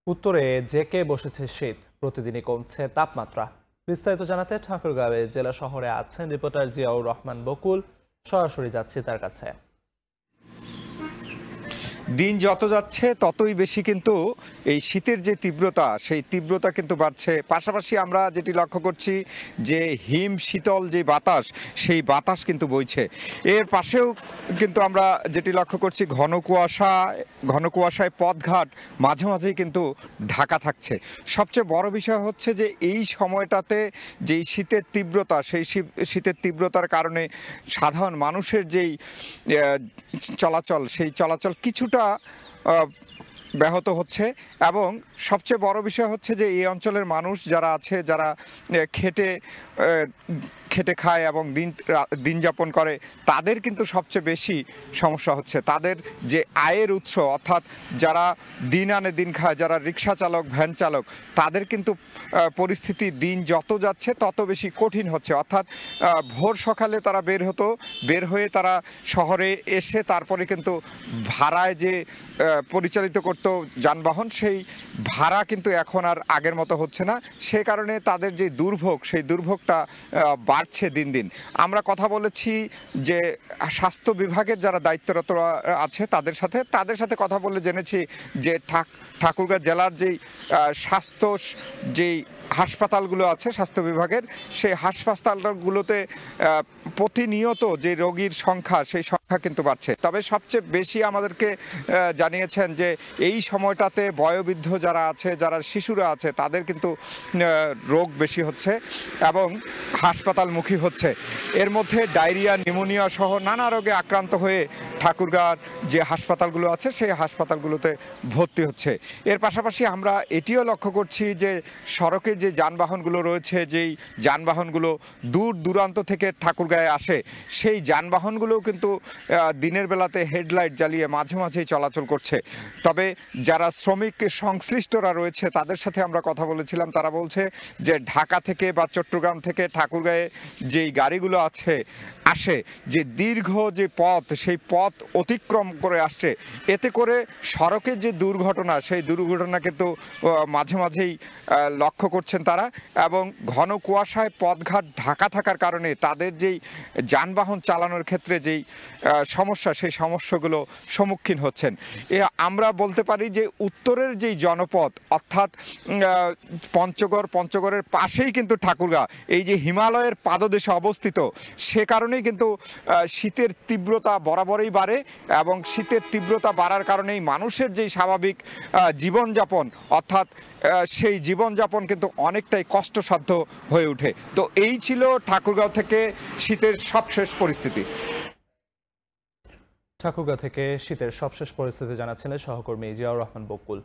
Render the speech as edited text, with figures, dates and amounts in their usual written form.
উত্তরে জেঁকে বসেছে শীত, প্রতিদিনই কমছে তাপমাত্রা। বিস্তারিত জানাতে ঠাকুরগাঁও জেলা শহরে আছেন রিপোর্টার জিয়াউর রহমান বকুল। সরাসরি যাচ্ছি তার কাছে। দিন যত যাচ্ছে ততই বেশি কিন্তু এই শীতের যে তীব্রতা, সেই তীব্রতা কিন্তু বাড়ছে। পাশাপাশি আমরা যেটি লক্ষ্য করছি যে হিম শীতল যে বাতাস, সেই বাতাস কিন্তু বইছে। এর পাশেও কিন্তু আমরা যেটি লক্ষ্য করছি ঘন কুয়াশায় পথঘাট মাঝে মাঝেই কিন্তু ঢাকা থাকছে। সবচেয়ে বড় বিষয় হচ্ছে যে এই সময়টাতে যেই শীতের তীব্রতা, সেই শীতের তীব্রতার কারণে সাধারণ মানুষের যেই চলাচল, সেই চলাচল কিছুটা ব্যাহত হচ্ছে। এবং সবচেয়ে বড় বিষয় হচ্ছে যে এই অঞ্চলের মানুষ যারা আছে, যারা খেটে খায় এবং দিন যাপন করে, তাদের কিন্তু সবচেয়ে বেশি সমস্যা হচ্ছে। তাদের যে আয়ের উৎস, অর্থাৎ যারা দিন আনে দিন খায়, যারা রিক্সা চালক, ভ্যান চালক, তাদের কিন্তু পরিস্থিতি দিন যত যাচ্ছে তত বেশি কঠিন হচ্ছে। অর্থাৎ ভোর সকালে তারা বের হয়ে তারা শহরে এসে তারপরে কিন্তু ভাড়ায় যে পরিচালিত করত যানবাহন, সেই ভাড়া কিন্তু এখন আর আগের মতো হচ্ছে না। সে কারণে তাদের যে দুর্ভোগ, সেই দুর্ভোগটা বাড়ছে দিন দিন। আমরা কথা বলেছি যে স্বাস্থ্য বিভাগের যারা দায়িত্বরত আছে তাদের সাথে কথা বলে জেনেছি যে ঠাকুরগাঁও জেলার যেই স্বাস্থ্য যেই হাসপাতালগুলো আছে স্বাস্থ্য বিভাগের, সেই হাসপাতালগুলোতে প্রতিনিয়ত যে রোগীর সংখ্যা, সেই সংখ্যা কিন্তু বাড়ছে। তবে সবচেয়ে বেশি আমাদেরকে জানিয়েছেন যে এই সময়টাতে বয়োবৃদ্ধ যারা আছে, যারা শিশুরা আছে, তাদের কিন্তু রোগ বেশি হচ্ছে এবং হাসপাতালমুখী হচ্ছে। এর মধ্যে ডায়রিয়া, নিউমোনিয়া সহ নানা রোগে আক্রান্ত হয়ে ঠাকুরগাঁওর যে হাসপাতালগুলো আছে, সেই হাসপাতালগুলোতে ভর্তি হচ্ছে। এর পাশাপাশি আমরা এটিও লক্ষ্য করছি যে সড়কে যে যানবাহনগুলো রয়েছে, যেই যানবাহনগুলো দূর দূরান্ত থেকে ঠাকুরগাঁয়ে আসে, সেই যানবাহনগুলোও কিন্তু দিনের বেলাতে হেডলাইট জ্বালিয়ে মাঝে মাঝেই চলাচল করছে। তবে যারা শ্রমিক সংশ্লিষ্টরা রয়েছে তাদের সাথে আমরা কথা বলেছিলাম, তারা বলছে যে ঢাকা থেকে বা চট্টগ্রাম থেকে ঠাকুরগাঁয়ে যেই গাড়িগুলো আসে, যে দীর্ঘ যে পথ, সেই পথ অতিক্রম করে আসছে, এতে করে সড়কের যে দুর্ঘটনা, সেই দুর্ঘটনা কিন্তু মাঝে মাঝেই লক্ষ্য করছেন তারা। এবং ঘন কুয়াশায় পথঘাট ঢাকা থাকার কারণে তাদের যেই যানবাহন চালানোর ক্ষেত্রে যেই সমস্যা, সেই সমস্যাগুলো সম্মুখীন হচ্ছেন। আমরা বলতে পারি যে উত্তরের যেই জনপদ, অর্থাৎ পঞ্চগড়ের পাশেই কিন্তু ঠাকুরগাঁও, এই যে হিমালয়ের পাদদেশে অবস্থিত, সে কারণেই কিন্তু শীতের তীব্রতা বরাবরই বাড়ে এবং শীতের তীব্রতা বাড়ার কারণেই মানুষের যেই স্বাভাবিক জীবনযাপন, অর্থাৎ সেই জীবনযাপন কিন্তু অনেকটাই কষ্টসাধ্য হয়ে ওঠে। তো এই ছিল ঠাকুরগাঁও থেকে শীতের সবশেষ পরিস্থিতি। ঠাকুরগাঁও থেকে শীতের সবশেষ পরিস্থিতি জানাচ্ছিলেন সহকর্মী জিয়াউর রহমান বকুল।